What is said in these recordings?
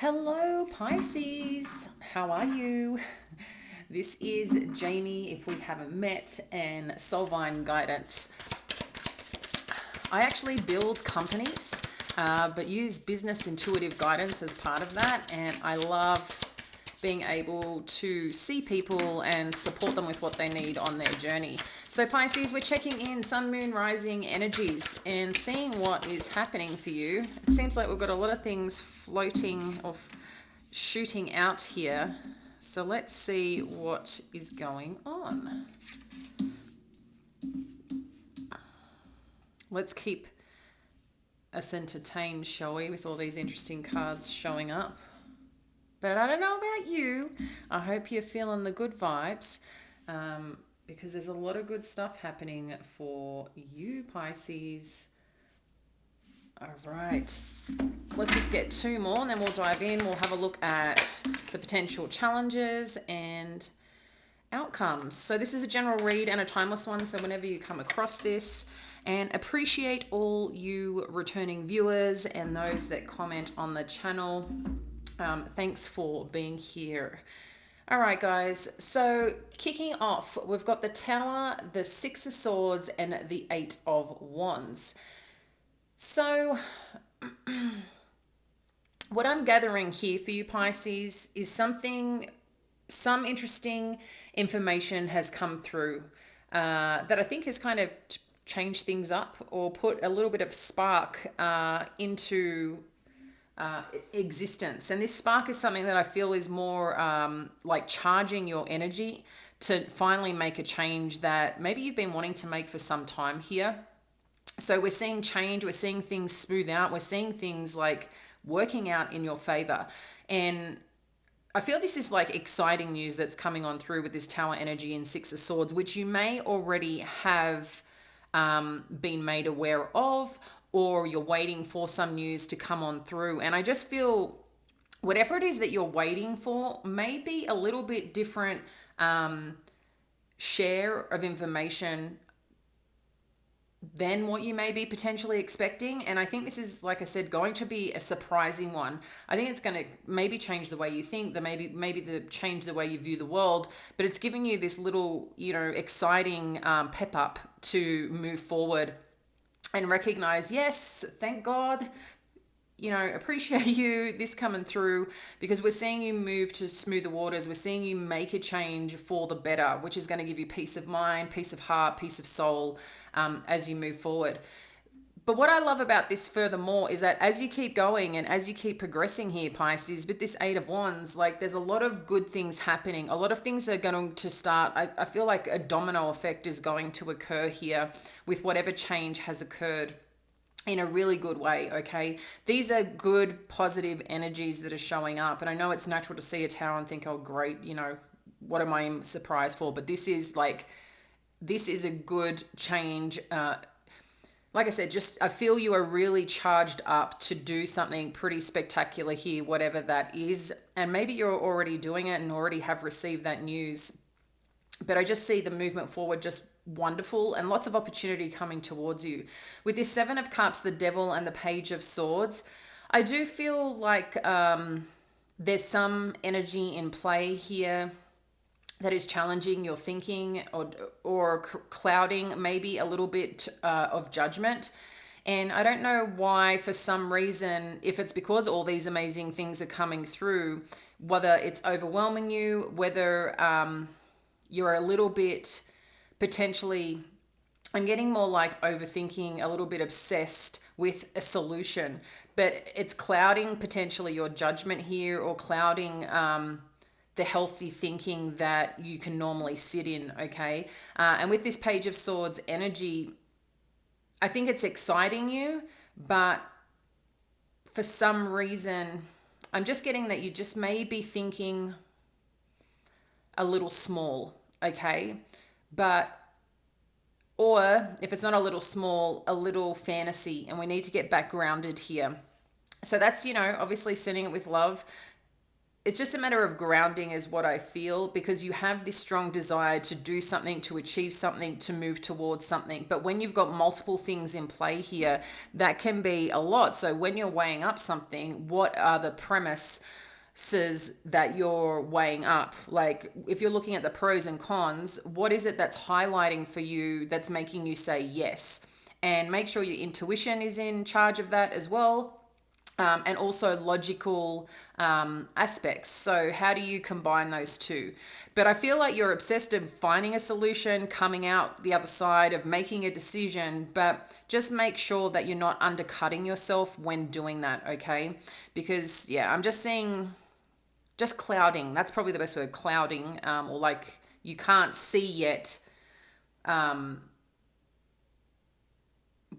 Hello, Pisces. How are you? This is Jamie, if we haven't met, and Soulvine Guidance. I actually build companies, but use business intuitive guidance as part of that. And I love being able to see people and support them with what they need on their journey. So, Pisces, we're checking in Sun, Moon, Rising energies and seeing what is happening for you. It seems like we've got a lot of things floating or shooting out here. So, let's see what is going on. Let's keep us entertained, shall we, with all these interesting cards showing up. But I don't know about you. I hope you're feeling the good vibes, because there's a lot of good stuff happening for you, Pisces. All right. Let's just get two more and then we'll dive in. We'll have a look at the potential challenges and outcomes. So this is a general read and a timeless one. So whenever you come across this, and appreciate all you returning viewers and those that comment on the channel. Thanks for being here. All right, guys. So kicking off, we've got the Tower, the Six of Swords, and the Eight of Wands. So what I'm gathering here for you, Pisces, is some interesting information has come through that I think has kind of changed things up or put a little bit of spark into existence. And this spark is something that I feel is more like charging your energy to finally make a change that maybe you've been wanting to make for some time here. So we're seeing change, we're seeing things smooth out, we're seeing things like working out in your favor. And I feel this is like exciting news that's coming on through with this Tower energy and Six of Swords, which you may already have been made aware of, or you're waiting for some news to come on through. And I just feel whatever it is that you're waiting for may be a little bit different share of information than what you may be potentially expecting. And I think this is, like I said, going to be a surprising one. I think it's going to maybe change the way you think, maybe the change the way you view the world, but it's giving you this little, exciting pep up to move forward and recognize, yes, thank God, appreciate you, this coming through, because we're seeing you move to smooth the waters. We're seeing you make a change for the better, which is going to give you peace of mind, peace of heart, peace of soul as you move forward. But what I love about this furthermore is that as you keep going and as you keep progressing here, Pisces, with this Eight of Wands, like there's a lot of good things happening. A lot of things are going to start. I feel like a domino effect is going to occur here with whatever change has occurred in a really good way, okay? These are good, positive energies that are showing up. And I know it's natural to see a tower and think, oh, great, what am I surprised for? But this is a good change. Like I said, I feel you are really charged up to do something pretty spectacular here, whatever that is. And maybe you're already doing it and already have received that news. But I just see the movement forward just wonderful and lots of opportunity coming towards you. With this Seven of Cups, the Devil, and the Page of Swords, I do feel like there's some energy in play here that is challenging your thinking or clouding maybe a little bit of judgment. And I don't know why, for some reason, if it's because all these amazing things are coming through, whether it's overwhelming you, whether you're a little bit potentially, I'm getting more like overthinking, a little bit obsessed with a solution, but it's clouding potentially your judgment here, or clouding the healthy thinking that you can normally sit in, okay? And with this Page of Swords energy, I think it's exciting you, but for some reason, I'm just getting that you just may be thinking a little small, okay? Or if it's not a little small, a little fantasy, and we need to get back grounded here. So that's, obviously sending it with love. it's just a matter of grounding is what I feel, because you have this strong desire to do something, to achieve something, to move towards something. But when you've got multiple things in play here, that can be a lot. So when you're weighing up something, what are the premises that you're weighing up? Like if you're looking at the pros and cons, what is it that's highlighting for you that's making you say yes? And make sure your intuition is in charge of that as well, and also logical aspects. So, how do you combine those two? But I feel like you're obsessed of finding a solution, coming out the other side, of making a decision, but just make sure that you're not undercutting yourself when doing that, okay? Because, yeah, I'm just seeing just clouding. That's probably the best word, clouding, or like you can't see yet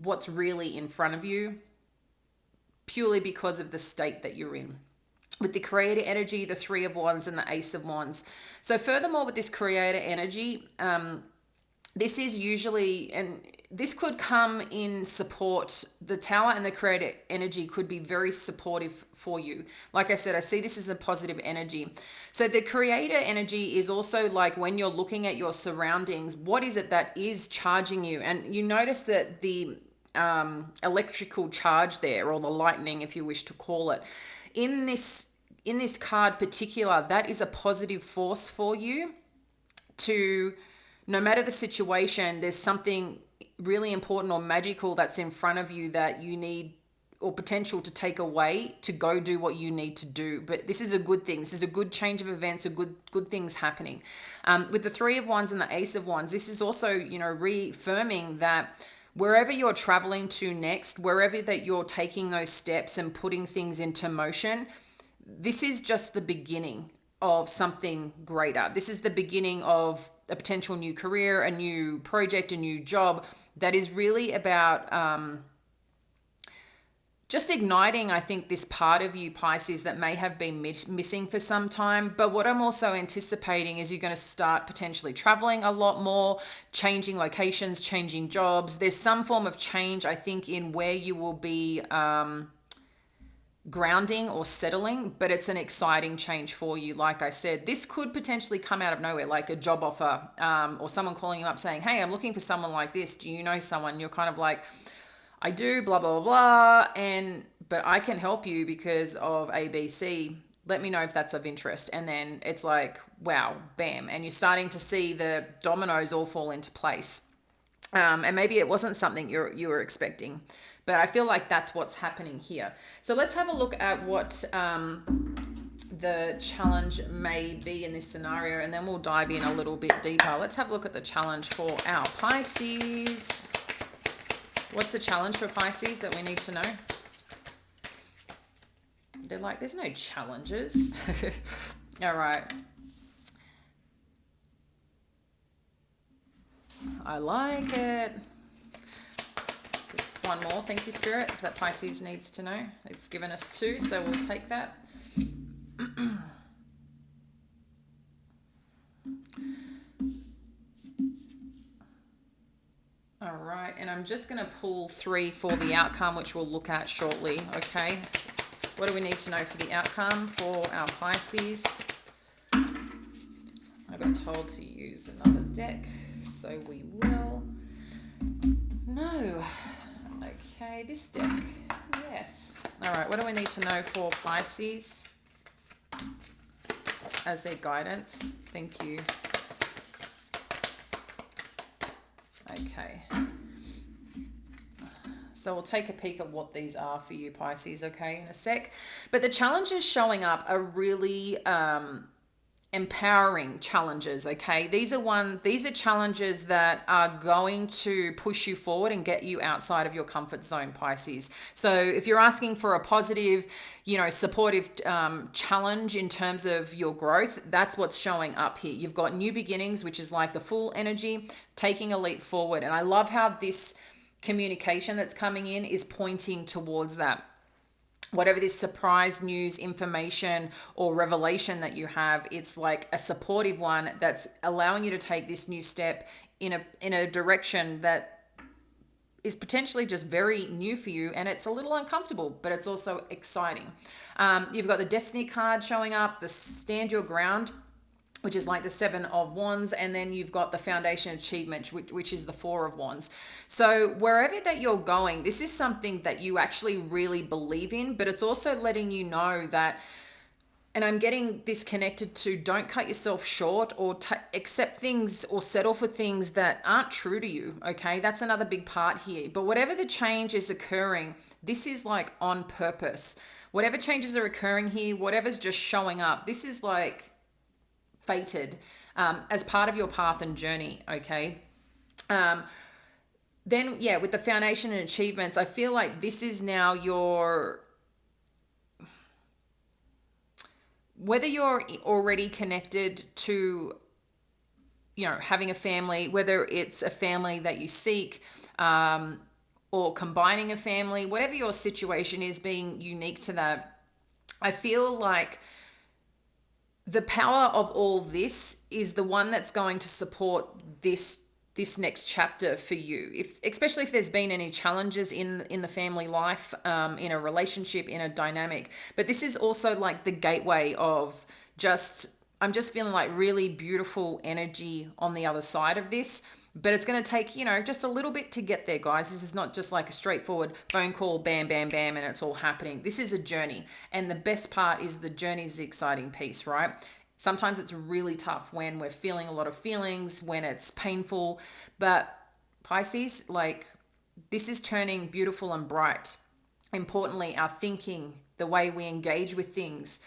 what's really in front of you, purely because of the state that you're in. With the creator energy, the Three of Wands, and the Ace of Wands. So furthermore, with this creator energy, this is usually, and this could come in support. The Tower and the creator energy could be very supportive for you. Like I said, I see this as a positive energy. So the creator energy is also like when you're looking at your surroundings, what is it that is charging you? And you notice that the electrical charge there, or the lightning, if you wish to call it, in this card particular, that is a positive force for you to, no matter the situation, there's something really important or magical that's in front of you that you need, or potential to take away to go do what you need to do. But this is a good thing. This is a good change of events, a good things happening. With the Three of Wands and the Ace of Wands, this is also, reaffirming that wherever you're traveling to next, wherever that you're taking those steps and putting things into motion, this is just the beginning of something greater. This is the beginning of a potential new career, a new project, a new job that is really about just igniting, I think, this part of you, Pisces, that may have been missing for some time. But what I'm also anticipating is you're going to start potentially traveling a lot more, changing locations, changing jobs. There's some form of change, I think, in where you will be grounding or settling, but it's an exciting change for you. Like I said, this could potentially come out of nowhere, like a job offer, or someone calling you up saying, hey, I'm looking for someone like this. Do you know someone? You're kind of like, I do, blah, blah, blah, but I can help you because of ABC. Let me know if that's of interest. And then it's like, wow, bam. And you're starting to see the dominoes all fall into place. And maybe it wasn't something you were expecting, but I feel like that's what's happening here. So let's have a look at what the challenge may be in this scenario, and then we'll dive in a little bit deeper. Let's have a look at the challenge for our Pisces. What's the challenge for Pisces that we need to know? They're like, there's no challenges. All right. I like it. One more, thank you, Spirit, that Pisces needs to know. It's given us two, so we'll take that. All right, and I'm just going to pull three for the outcome, which we'll look at shortly, okay? What do we need to know for the outcome for our Pisces? I got told to use another deck, so we will. No. Okay, this deck. Yes. All right, what do we need to know for Pisces as their guidance? Thank you. Okay. So we'll take a peek at what these are for you, Pisces, okay, in a sec. But the challenges showing up are really empowering challenges, okay? These are challenges that are going to push you forward and get you outside of your comfort zone, Pisces. So if you're asking for a positive, supportive challenge in terms of your growth, that's what's showing up here. You've got new beginnings, which is like the full energy, taking a leap forward. And I love how this communication that's coming in is pointing towards that. Whatever this surprise news, information, or revelation that you have, it's like a supportive one that's allowing you to take this new step in a direction that is potentially just very new for you, and it's a little uncomfortable, but it's also exciting. You've got the Destiny card showing up, the Stand Your Ground, which is like the Seven of Wands, and then you've got the Foundation Achievement, which is the Four of Wands. So wherever that you're going, this is something that you actually really believe in, but it's also letting you know that, and I'm getting this connected to, don't cut yourself short or accept things or settle for things that aren't true to you. Okay, that's another big part here. But whatever the change is occurring, this is like on purpose. Whatever changes are occurring here, whatever's just showing up, this is like fated as part of your path and journey. Okay. Then, yeah, with the Foundation and Achievements, I feel like this is now your, whether you're already connected to, having a family, whether it's a family that you seek, or combining a family, whatever your situation is, being unique to that, I feel like the power of all this is the one that's going to support this next chapter for you, especially if there's been any challenges in the family life, in a relationship, in a dynamic. But this is also like the gateway of I'm just feeling like really beautiful energy on the other side of this. But it's going to take, just a little bit to get there, guys. This is not just like a straightforward phone call, bam, bam, bam, and it's all happening. This is a journey. And the best part is the journey is the exciting piece, right? Sometimes it's really tough when we're feeling a lot of feelings, when it's painful. But Pisces, like, this is turning beautiful and bright. Importantly, our thinking, the way we engage with things,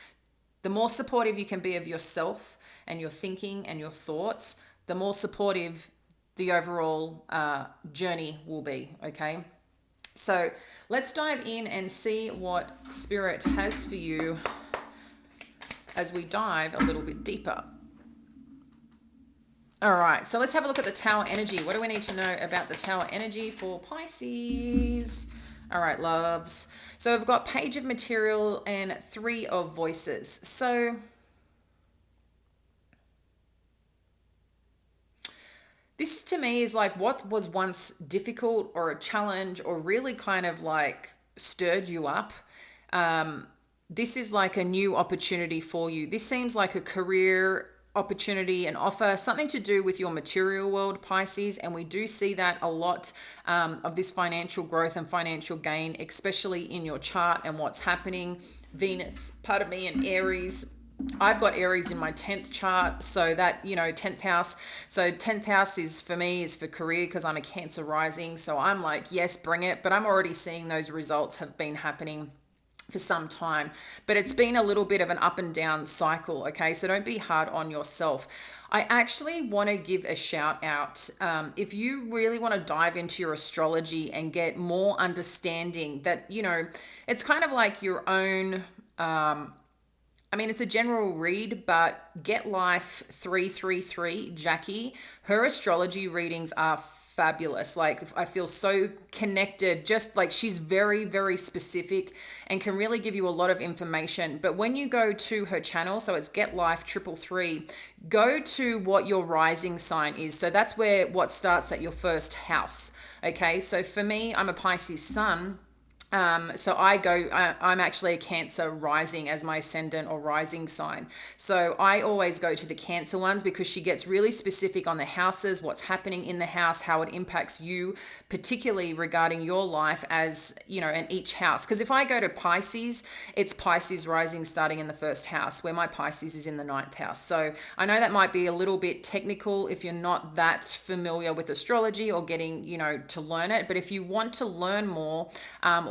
the more supportive you can be of yourself and your thinking and your thoughts, the more supportive the overall journey will be. Okay, so let's dive in and see what Spirit has for you as we dive a little bit deeper. All right, so let's have a look at the Tower energy. What do we need to know about the Tower energy for Pisces? All right, loves. So we've got Page of Material and Three of Voices. So this to me is like what was once difficult or a challenge or really kind of like stirred you up. This is like a new opportunity for you. This seems like a career opportunity, an offer, something to do with your material world, Pisces. And we do see that a lot of this financial growth and financial gain, especially in your chart and what's happening. Venus, part of me, and Aries. I've got Aries in my 10th chart, so that, 10th house. So 10th house is for me, is for career, because I'm a Cancer rising. So I'm like, yes, bring it. But I'm already seeing those results have been happening for some time. But it's been a little bit of an up and down cycle, okay? So don't be hard on yourself. I actually want to give a shout out. If you really want to dive into your astrology and get more understanding that, it's kind of like your own... it's a general read, but Get Life 333, Jackie, her astrology readings are fabulous. Like, I feel so connected, just like she's very, very specific and can really give you a lot of information. But when you go to her channel, so it's Get Life 333, go to what your rising sign is. So that's what starts at your first house. Okay, so for me, I'm a Pisces sun. So I'm actually a Cancer rising as my ascendant or rising sign. So I always go to the Cancer ones because she gets really specific on the houses, what's happening in the house, how it impacts you, particularly regarding your life as, in each house. Because if I go to Pisces, it's Pisces rising starting in the first house, where my Pisces is in the 9th house. So I know that might be a little bit technical if you're not that familiar with astrology or getting, to learn it. But if you want to learn more,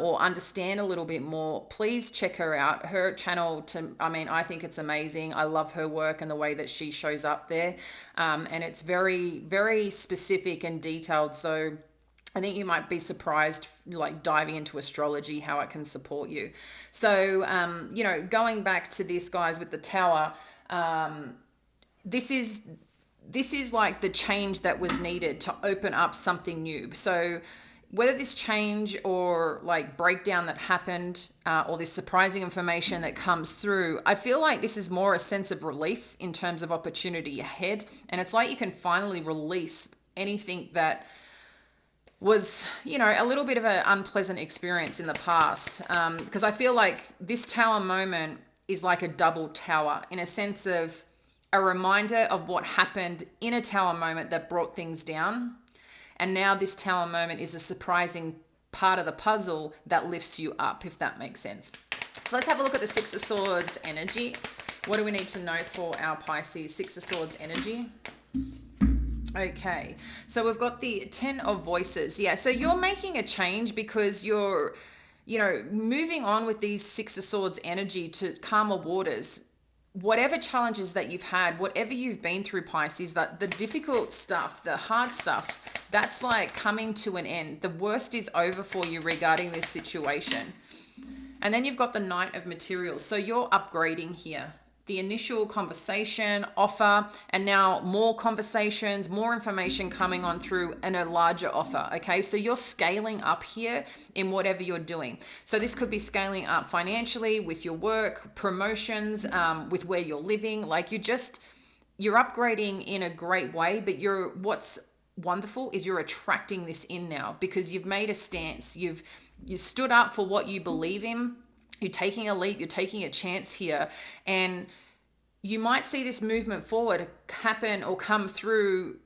or understand a little bit more, please check her out. Her channel, I think it's amazing. I love her work and the way that she shows up there. And it's very, very specific and detailed. So I think you might be surprised, like diving into astrology, how it can support you. So, going back to this, guys, with the Tower, this is like the change that was needed to open up something new. So whether this change or like breakdown that happened, or this surprising information that comes through, I feel like this is more a sense of relief in terms of opportunity ahead. And it's like you can finally release anything that was, a little bit of an unpleasant experience in the past. Because I feel like this tower moment is like a double tower in a sense of a reminder of what happened in a tower moment that brought things down. And now this tower moment is a surprising part of the puzzle that lifts you up, if that makes sense. So let's have a look at the Six of Swords energy. What do we need to know for our Pisces? Six of Swords energy. Okay, so we've got the Ten of Voices. Yeah, so you're making a change because you're, moving on with these Six of Swords energy to calmer waters. Whatever challenges that you've had, whatever you've been through, Pisces, that the difficult stuff, the hard stuff, that's like coming to an end. The worst is over for you regarding this situation. And then you've got the Knight of Materials. So you're upgrading here. The initial conversation, offer, and now more conversations, more information coming on through and a larger offer. Okay, so you're scaling up here in whatever you're doing. So this could be scaling up financially with your work, promotions, with where you're living. Like you're upgrading in a great way, but what's wonderful is you're attracting this in now because you've made a stance. You stood up for what you believe in. You're taking a leap, you're taking a chance here, and you might see this movement forward happen or come through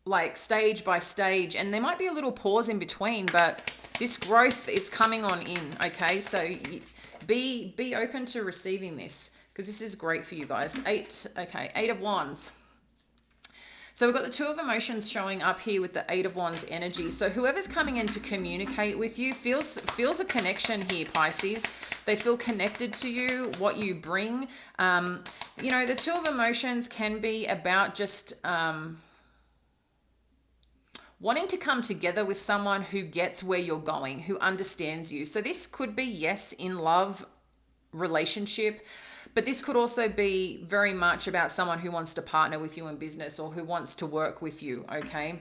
like stage by stage, and there might be a little pause in between, but this growth, it's coming on in, okay? So be open to receiving this because this is great for you guys. Eight of Wands. So we've got the Two of Emotions showing up here with the Eight of Wands energy. So whoever's coming in to communicate with you feels a connection here, Pisces. They feel connected to you, what you bring. The Two of Emotions can be about just wanting to come together with someone who gets where you're going, who understands you. So this could be, yes, in love, relationship, but this could also be very much about someone who wants to partner with you in business or who wants to work with you, okay?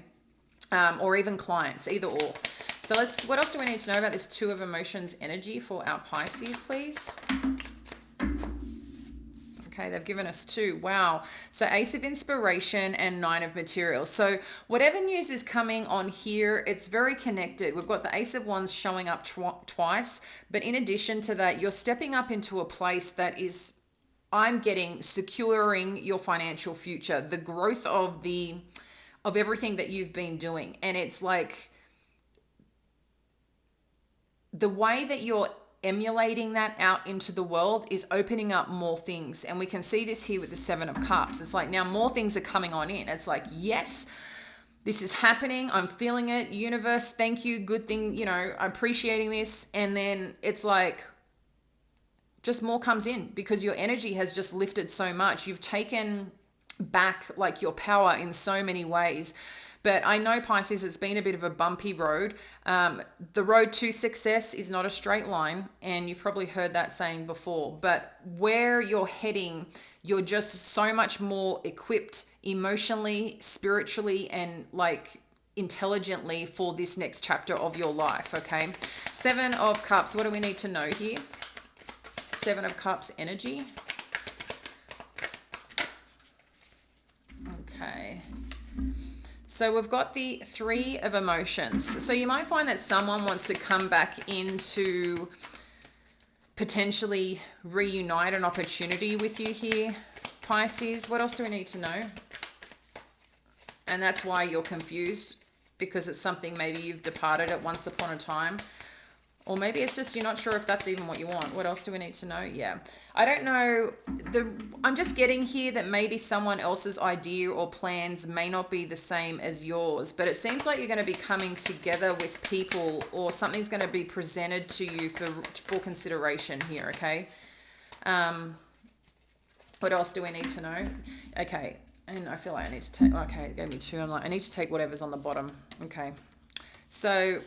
Or even clients, either or. So what else do we need to know about this Two of Emotions energy for our Pisces, please? Okay, they've given us two. Wow. So Ace of Inspiration and Nine of Materials. So whatever news is coming on here, it's very connected. We've got the Ace of Wands showing up twice. But in addition to that, you're stepping up into a place that is, I'm getting, securing your financial future, the growth of everything that you've been doing. And it's like the way that you're emulating that out into the world is opening up more things. And we can see this here with the Seven of Cups. It's like now more things are coming on in. It's like, yes, this is happening. I'm feeling it. Universe, thank you. Good thing, I'm appreciating this. And then it's like, just more comes in because your energy has just lifted so much. You've taken back like your power in so many ways. But I know, Pisces, it's been a bit of a bumpy road. The road to success is not a straight line, and you've probably heard that saying before. But where you're heading, you're just so much more equipped emotionally, spiritually, and like intelligently for this next chapter of your life, okay? Seven of Cups, what do we need to know here? Seven of Cups energy. Okay. So we've got the Three of Emotions. So you might find that someone wants to come back into potentially reunite an opportunity with you here, Pisces. What else do we need to know? And that's why you're confused, because it's something maybe you've departed at once upon a time. Or maybe it's just you're not sure if that's even what you want. What else do we need to know? Yeah. I don't know. I'm just getting here that maybe someone else's idea or plans may not be the same as yours. But it seems like you're going to be coming together with people, or something's going to be presented to you for consideration here, okay? What else do we need to know? Okay. And I feel like I need to take... Okay, it gave me two. I'm like, I need to take whatever's on the bottom. Okay. So...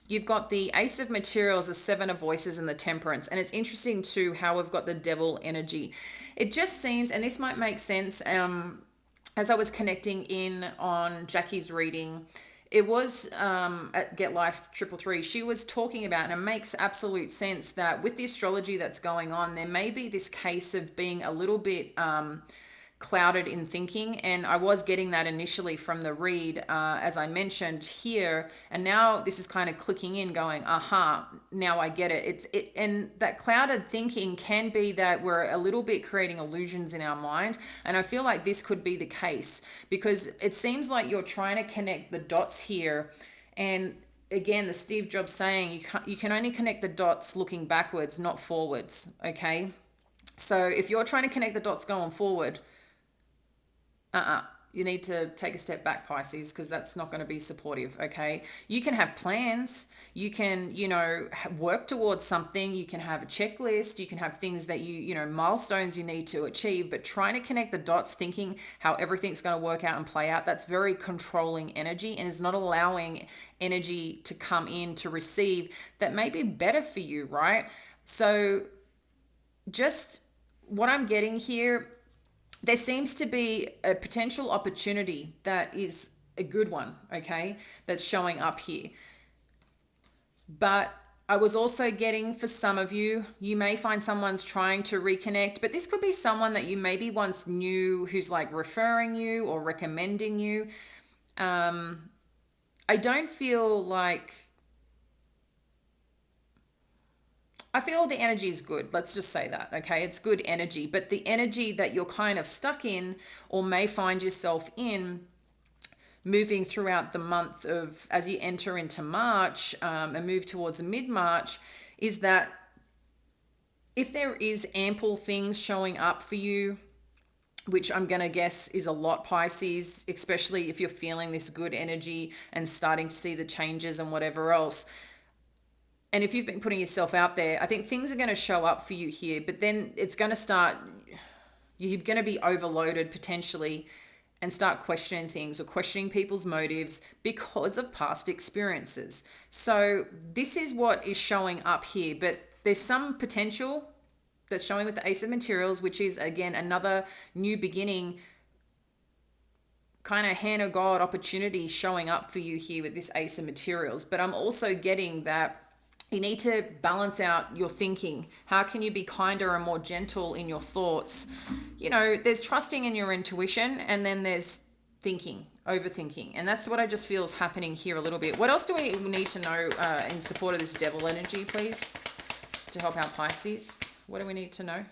You've got the Ace of Materials, the Seven of Voices, and the Temperance. And it's interesting too how we've got the Devil energy. It just seems, and this might make sense, as I was connecting in on Jackie's reading, it was at Get Life 333, she was talking about, and it makes absolute sense that with the astrology that's going on, there may be this case of being a little bit clouded in thinking, and I was getting that initially from the read, as I mentioned here, and now this is kind of clicking in, going, aha, now I get it. And that clouded thinking can be that we're a little bit creating illusions in our mind, and I feel like this could be the case, because it seems like you're trying to connect the dots here, and again, the Steve Jobs saying, you can only connect the dots looking backwards, not forwards. Okay, so if you're trying to connect the dots going forward, you need to take a step back, Pisces, because that's not going to be supportive. Okay, you can have plans, you can, work towards something, you can have a checklist, you can have things that milestones you need to achieve, but trying to connect the dots, thinking how everything's going to work out and play out, that's very controlling energy, and is not allowing energy to come in to receive that may be better for you, right? So just what I'm getting here, there seems to be a potential opportunity that is a good one, okay, that's showing up here. But I was also getting, for some of you, you may find someone's trying to reconnect, but this could be someone that you maybe once knew who's like referring you or recommending you. I don't feel like, I feel the energy is good. Let's just say that, okay? It's good energy, but the energy that you're kind of stuck in or may find yourself in moving throughout the month of, as you enter into March and move towards mid-March, is that if there is ample things showing up for you, which I'm going to guess is a lot, Pisces, especially if you're feeling this good energy and starting to see the changes and whatever else. And if you've been putting yourself out there, I think things are going to show up for you here, but then it's going to start, you're going to be overloaded potentially and start questioning things or questioning people's motives because of past experiences. So this is what is showing up here, but there's some potential that's showing with the Ace of Materials, which is, again, another new beginning, kind of hand of God opportunity showing up for you here with this Ace of Materials. But I'm also getting that you need to balance out your thinking. How can you be kinder and more gentle in your thoughts? There's trusting in your intuition, and then there's thinking, overthinking. And that's what I just feel is happening here a little bit. What else do we need to know in support of this devil energy, please, to help out Pisces? What do we need to know?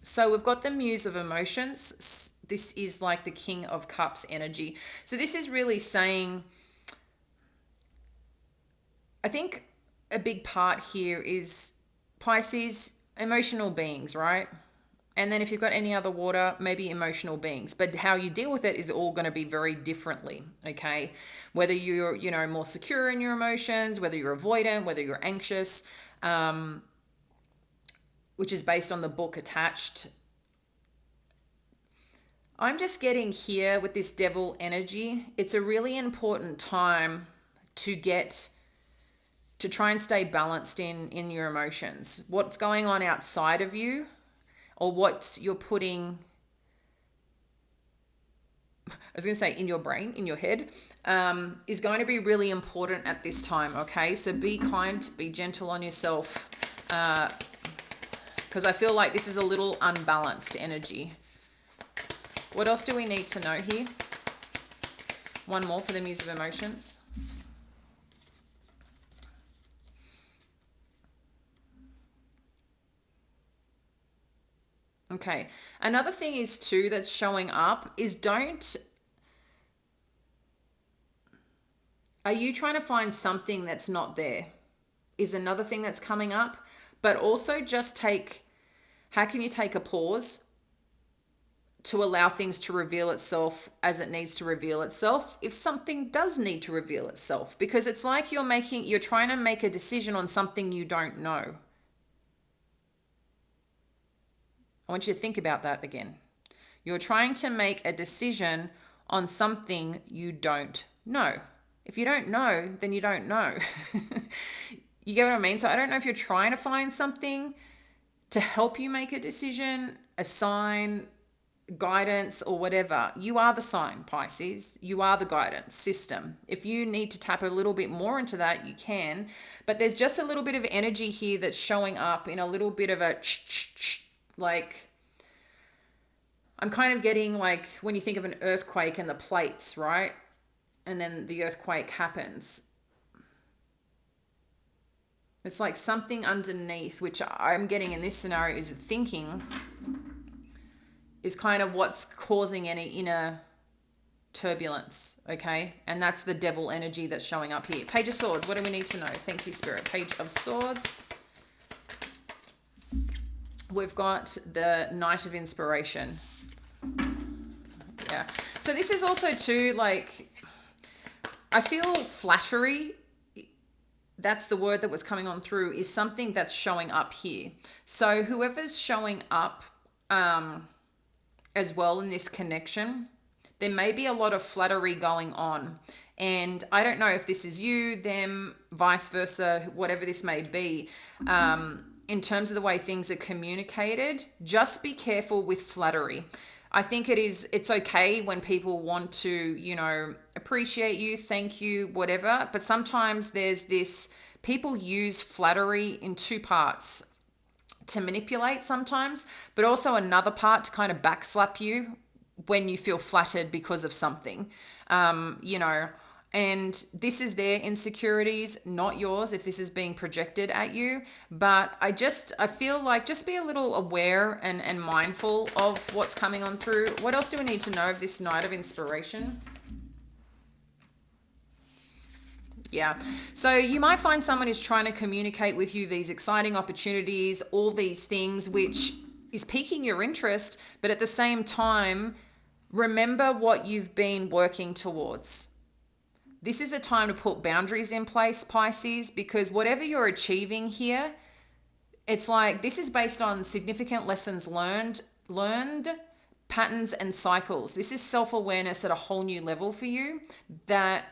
So we've got the Muse of Emotions. This is like the King of Cups energy. So this is really saying, I think a big part here is Pisces, emotional beings, right? And then if you've got any other water, maybe emotional beings. But how you deal with it is all going to be very differently, okay? Whether you're, more secure in your emotions, whether you're avoidant, whether you're anxious, which is based on the book Attached. I'm just getting here with this devil energy, it's a really important time to try and stay balanced in your emotions. What's going on outside of you, or what you're putting, I was going to say in your brain, in your head, is going to be really important at this time, okay? So be kind, be gentle on yourself, because I feel like this is a little unbalanced energy. What else do we need to know here? One more for the Muse of Emotions. Okay. Another thing is too that's showing up is are you trying to find something that's not there? Is another thing that's coming up. But also just how can you take a pause to allow things to reveal itself as it needs to reveal itself if something does need to reveal itself? Because it's like you're trying to make a decision on something you don't know. I want you to think about that again. You're trying to make a decision on something you don't know. If you don't know, then you don't know. You get what I mean? So I don't know if you're trying to find something to help you make a decision, a sign, guidance, or whatever. You are the sign, Pisces. You are the guidance system. If you need to tap a little bit more into that, you can. But there's just a little bit of energy here that's showing up in a little bit of a like I'm kind of getting like when you think of an earthquake and the plates, right? And then the earthquake happens. It's like something underneath, which I'm getting in this scenario is thinking, is kind of what's causing any inner turbulence, okay? And that's the devil energy that's showing up here. Page of Swords, what do we need to know? Thank you, Spirit. Page of Swords. We've got the Knight of Inspiration. Yeah. So this is also too, like, I feel flattery, that's the word that was coming on through, is something that's showing up here. So whoever's showing up as well in this connection, there may be a lot of flattery going on. And I don't know if this is you, them, vice versa, whatever this may be. In terms of the way things are communicated, just be careful with flattery. I think it's okay when people want to, you know, appreciate you, thank you, whatever. But sometimes there's this, people use flattery in two parts: to manipulate sometimes, but also another part to kind of backslap you when you feel flattered because of something, you know. And this is their insecurities, not yours, if this is being projected at you. But I feel like just be a little aware and mindful of what's coming on through. What else do we need to know of this Knight of Inspiration? Yeah. So you might find someone is trying to communicate with you these exciting opportunities, all these things, which is piquing your interest. But at the same time, remember what you've been working towards. This is a time to put boundaries in place, Pisces, because whatever you're achieving here, it's like this is based on significant lessons learned, patterns and cycles. This is self-awareness at a whole new level for you, that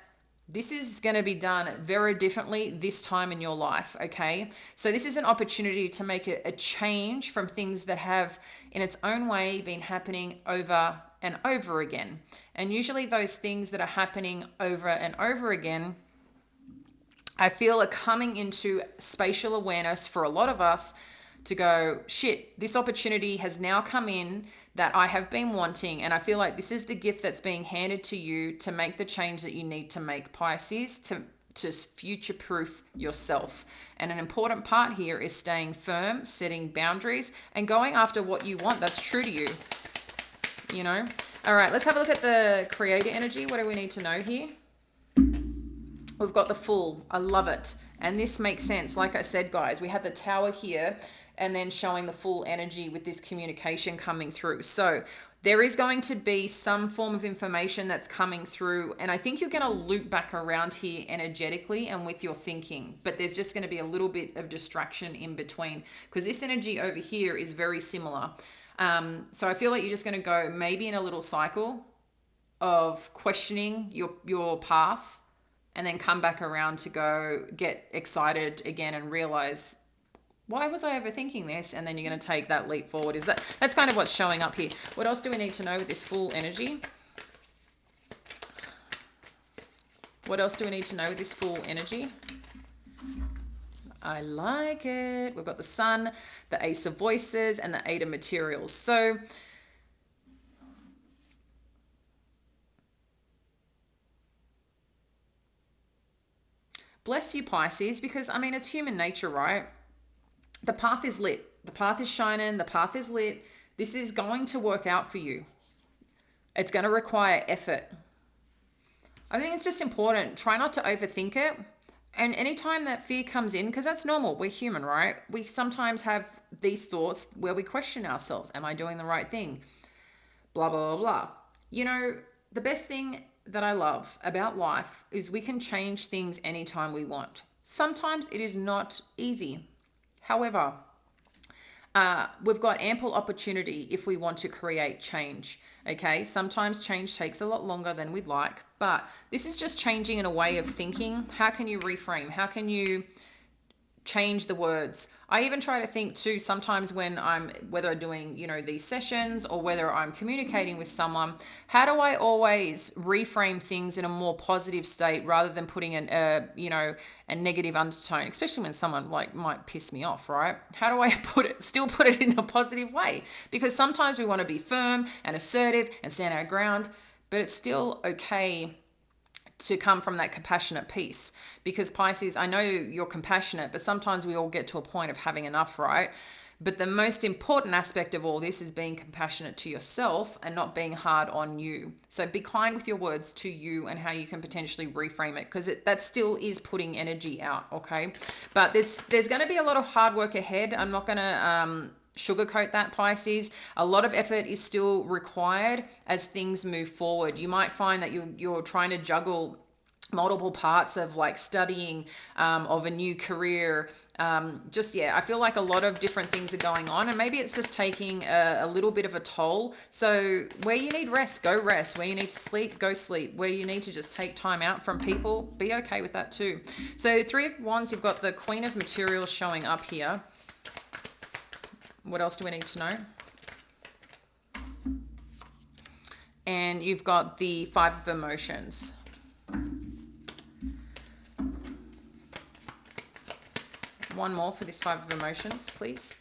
this is going to be done very differently this time in your life, okay? So this is an opportunity to make a change from things that have, in its own way, been happening over and over again. And usually those things that are happening over and over again, I feel are coming into spatial awareness for a lot of us to go, shit, this opportunity has now come in that I have been wanting. And I feel like this is the gift that's being handed to you to make the change that you need to make, Pisces, to future-proof yourself. And an important part here is staying firm, setting boundaries, and going after what you want that's true to you. You know? All right, let's have a look at the creator energy. What do we need to know here? We've got the Fool. I love it. And this makes sense. Like I said, guys, we had the Tower here and then showing the Fool energy with this communication coming through. So there is going to be some form of information that's coming through. And I think you're going to loop back around here energetically and with your thinking. But there's just going to be a little bit of distraction in between, because this energy over here is very similar. So I feel like you're just going to go maybe in a little cycle of questioning your path, and then come back around to go get excited again and realize, why was I overthinking this? And then you're going to take that leap forward. That's kind of what's showing up here. What else do we need to know with this Fool energy? What else do we need to know with this Fool energy? I like it. We've got the Sun, the Ace of Voices, and the Eight of Materials. So bless you, Pisces, because, I mean, it's human nature, right? The path is lit. The path is shining. The path is lit. This is going to work out for you. It's going to require effort. I think it's just important. Try not to overthink it. And anytime that fear comes in, because that's normal, we're human, right? We sometimes have these thoughts where we question ourselves. Am I doing the right thing? Blah, blah, blah, blah. You know, the best thing that I love about life is we can change things anytime we want. Sometimes it is not easy. However, we've got ample opportunity if we want to create change. Okay, sometimes change takes a lot longer than we'd like, but this is just changing in a way of thinking. How can you reframe? How can you change the words. I even try to think too sometimes when I'm, whether I'm doing, these sessions or whether I'm communicating with someone, how do I always reframe things in a more positive state rather than putting a negative undertone, especially when someone like might piss me off, right? How do I still put it in a positive way? Because sometimes we want to be firm and assertive and stand our ground, but it's still okay to come from that compassionate piece. Because Pisces, I know you're compassionate, but sometimes we all get to a point of having enough, right? But the most important aspect of all this is being compassionate to yourself and not being hard on you. So be kind with your words to you and how you can potentially reframe it, because that still is putting energy out, okay? But there's going to be a lot of hard work ahead. I'm not going to sugarcoat that, Pisces. A lot of effort is still required as things move forward. You might find that you're trying to juggle multiple parts of like studying, of a new career. I feel like a lot of different things are going on, and maybe it's just taking a little bit of a toll. So where you need rest, go rest. Where you need to sleep, go sleep. Where you need to just take time out from people, be okay with that too. So Three of Wands, you've got the Queen of Materials showing up here. What else do we need to know? And you've got the Five of Emotions. One more for this Five of Emotions, please.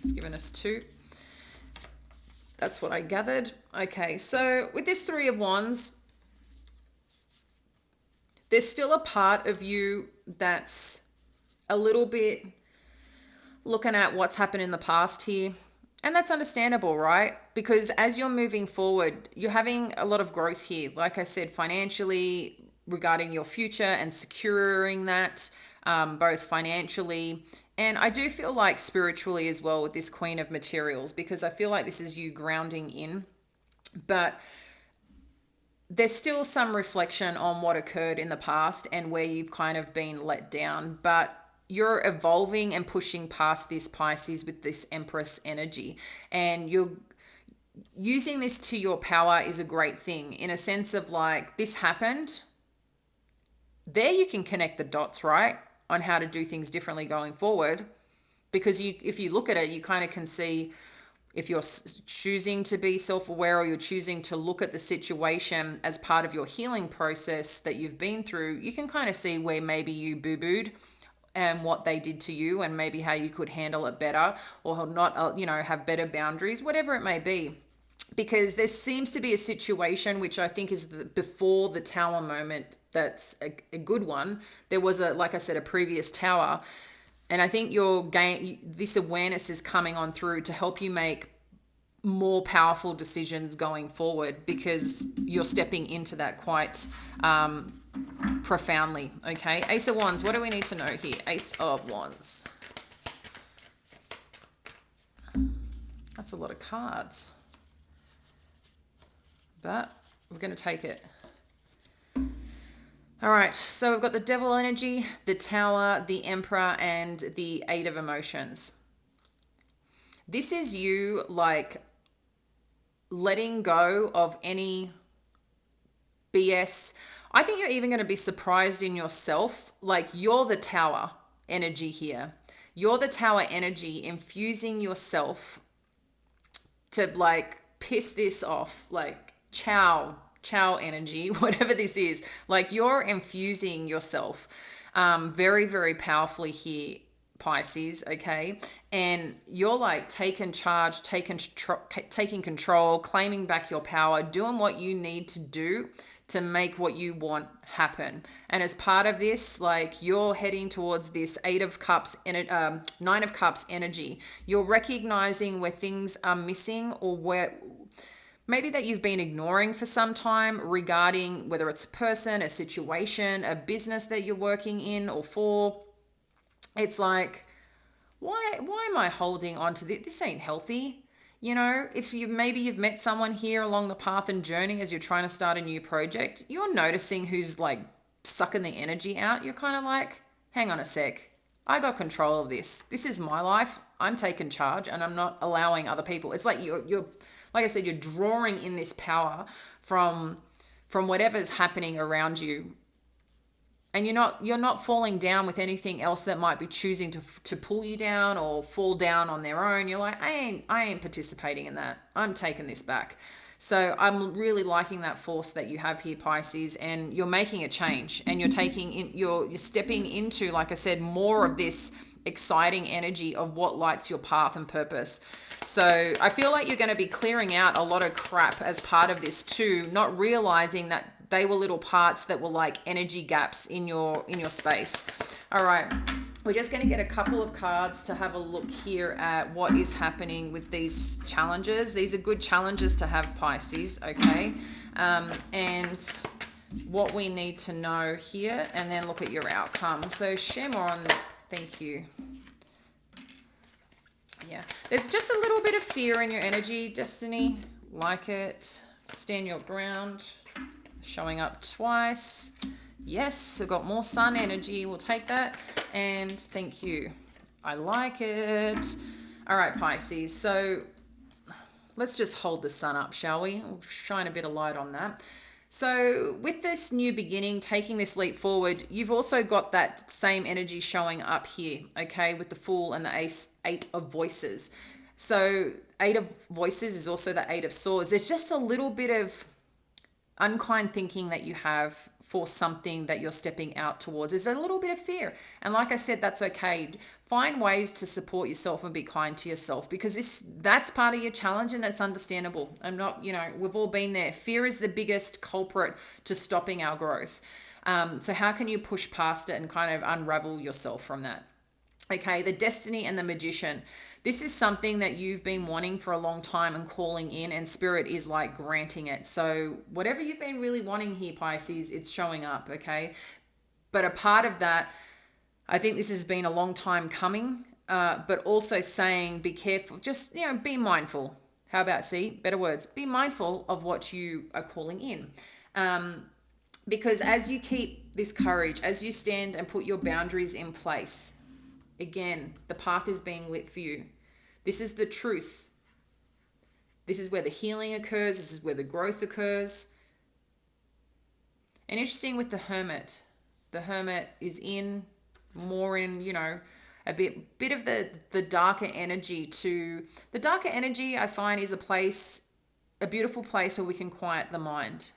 It's given us two. That's what I gathered. Okay, so with this Three of Wands, there's still a part of you that's a little bit looking at what's happened in the past here. And that's understandable, right? Because as you're moving forward, you're having a lot of growth here. Like I said, financially, regarding your future and securing that, both financially. And I do feel like spiritually as well with this Queen of Materials, because I feel like this is you grounding in. But there's still some reflection on what occurred in the past and where you've kind of been let down. But you're evolving and pushing past this, Pisces, with this Empress energy. And you're using this to your power is a great thing, in a sense of like, this happened. There you can connect the dots, right? On how to do things differently going forward. Because if you look at it, you kind of can see if you're choosing to be self-aware or you're choosing to look at the situation as part of your healing process that you've been through, you can kind of see where maybe you boo-booed and what they did to you, and maybe how you could handle it better, or not, have better boundaries, whatever it may be. Because there seems to be a situation, which I think is before the Tower moment, that's a good one. There was like I said, a previous Tower. And I think this awareness is coming on through to help you make more powerful decisions going forward, because you're stepping into that quite profoundly. Okay, Ace of Wands, what do we need to know here? Ace of Wands. That's a lot of cards, but we're going to take it. All right, so we've got the Devil energy, the Tower, the Emperor, and the Eight of Emotions. This is you like letting go of any BS. I think you're even going to be surprised in yourself. Like, you're the Tower energy here. You're the Tower energy, infusing yourself to like piss this off, like chow energy, whatever this is. Like, you're infusing yourself very, very powerfully here, Pisces, okay? And you're like taking charge, taking control, claiming back your power, doing what you need to do to make what you want happen. And as part of this, like, you're heading towards this Nine of Cups energy. You're recognizing where things are missing, or where maybe that you've been ignoring for some time, regarding whether it's a person, a situation, a business that you're working in or for. It's like, why am I holding on to this? This ain't healthy. If you've met someone here along the path and journey as you're trying to start a new project, you're noticing who's like sucking the energy out. You're kind of like, hang on a sec. I got control of this. This is my life. I'm taking charge, and I'm not allowing other people. It's like you're like I said, you're drawing in this power from whatever's happening around you. and you're not falling down with anything else that might be choosing to pull you down or fall down on their own. You're like, I ain't participating in that. I'm taking this back. So I'm really liking that force that you have here, Pisces, and you're making a change, and you're stepping into, like I said, more of this exciting energy of what lights your path and purpose. So I feel like you're going to be clearing out a lot of crap as part of this too, not realizing that they were little parts that were like energy gaps in your space. All right. We're just going to get a couple of cards to have a look here at what is happening with these challenges. These are good challenges to have, Pisces, okay? And what we need to know here, and then look at your outcome. So share more on, thank you. Yeah, there's just a little bit of fear in your energy, Destiny. Like it. Stand your ground. Showing up twice. Yes, we've got more sun energy. We'll take that. And thank you. I like it. All right, Pisces. So let's just hold the sun up, shall we? We'll shine a bit of light on that. So with this new beginning, taking this leap forward, you've also got that same energy showing up here, okay, with the Fool and the Eight of Voices. So Eight of Voices is also the Eight of Swords. There's just a little bit of unkind thinking that you have for something that you're stepping out towards. There's a little bit of fear. And like I said, that's okay. Find ways to support yourself and be kind to yourself, because that's part of your challenge, and it's understandable. I'm not, we've all been there. Fear is the biggest culprit to stopping our growth. So how can you push past it and kind of unravel yourself from that? Okay, the Destiny and the Magician. This is something that you've been wanting for a long time and calling in, and Spirit is like granting it. So whatever you've been really wanting here, Pisces, it's showing up, okay? But a part of that, I think this has been a long time coming, but also saying be careful, just, be mindful. How about, better words, be mindful of what you are calling in. Because as you keep this courage, as you stand and put your boundaries in place, again, the path is being lit for you. This is the truth. This is where the healing occurs. This is where the growth occurs. And interesting with the Hermit. The Hermit is more in, a bit of the darker energy to... The darker energy, I find, is a beautiful place where we can quiet the mind.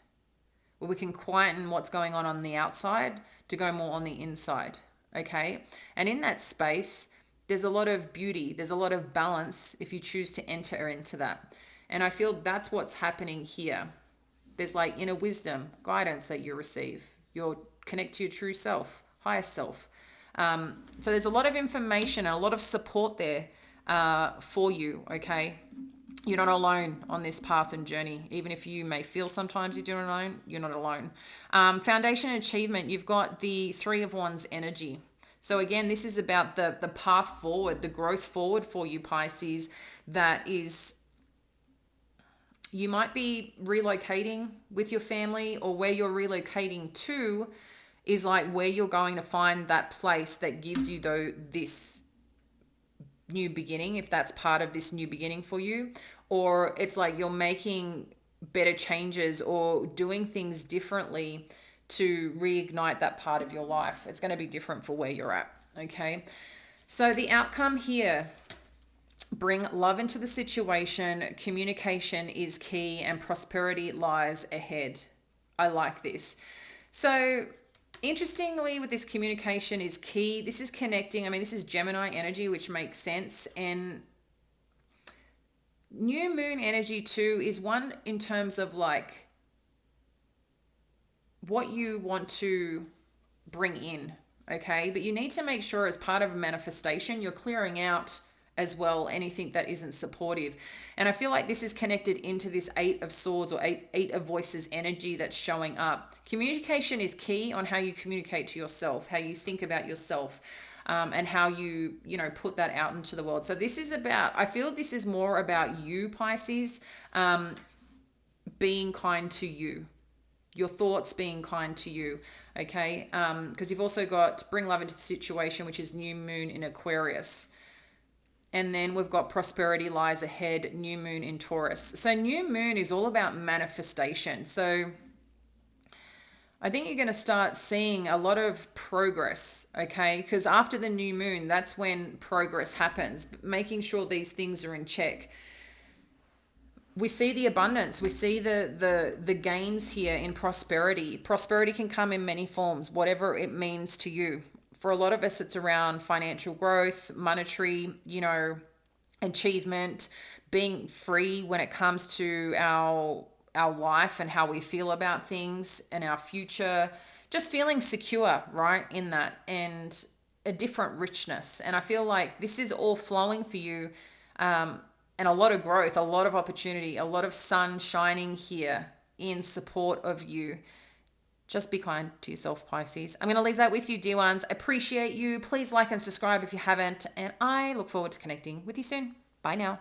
Where we can quieten what's going on the outside to go more on the inside. Okay, and in that space, there's a lot of beauty, there's a lot of balance if you choose to enter into that. And I feel that's what's happening here. There's like inner wisdom, guidance that you receive. You'll connect to your true self, higher self. So there's a lot of information and a lot of support there for you, okay? You're not alone on this path and journey. Even if you may feel sometimes you're doing alone, you're not alone. Foundation and achievement, you've got the Three of Wands energy. So again, this is about the path forward, the growth forward for you, Pisces, that is, you might be relocating with your family, or where you're relocating to is like where you're going to find that place that gives you this new beginning, if that's part of this new beginning for you. Or it's like you're making better changes or doing things differently to reignite that part of your life. It's going to be different for where you're at, okay? So the outcome here, bring love into the situation, communication is key, and prosperity lies ahead. I like this. So interestingly, with this, communication is key. This is connecting. I mean, this is Gemini energy, which makes sense. And new moon energy too is one in terms of like what you want to bring in, okay? But you need to make sure as part of a manifestation, you're clearing out as well anything that isn't supportive. And I feel like this is connected into this Eight of Swords or eight of Voices energy that's showing up. Communication is key on how you communicate to yourself, how you think about yourself, and how you put that out into the world. So this is about, I feel this is more about you, Pisces, being kind to you, your thoughts being kind to you, okay? Because you've also got bring love into the situation, which is new moon in Aquarius. And then we've got prosperity lies ahead, new moon in Taurus. So new moon is all about manifestation. So I think you're going to start seeing a lot of progress, okay? Because after the new moon, that's when progress happens, making sure these things are in check. We see the abundance, we see the gains here in prosperity. Prosperity can come in many forms, whatever it means to you. For a lot of us, it's around financial growth, monetary, achievement, being free when it comes to our life and how we feel about things and our future, just feeling secure, right, in that, and a different richness. And I feel like this is all flowing for you, and a lot of growth, a lot of opportunity, a lot of sun shining here in support of you. Just be kind to yourself, Pisces. I'm going to leave that with you, dear ones. I appreciate you. Please like and subscribe if you haven't. And I look forward to connecting with you soon. Bye now.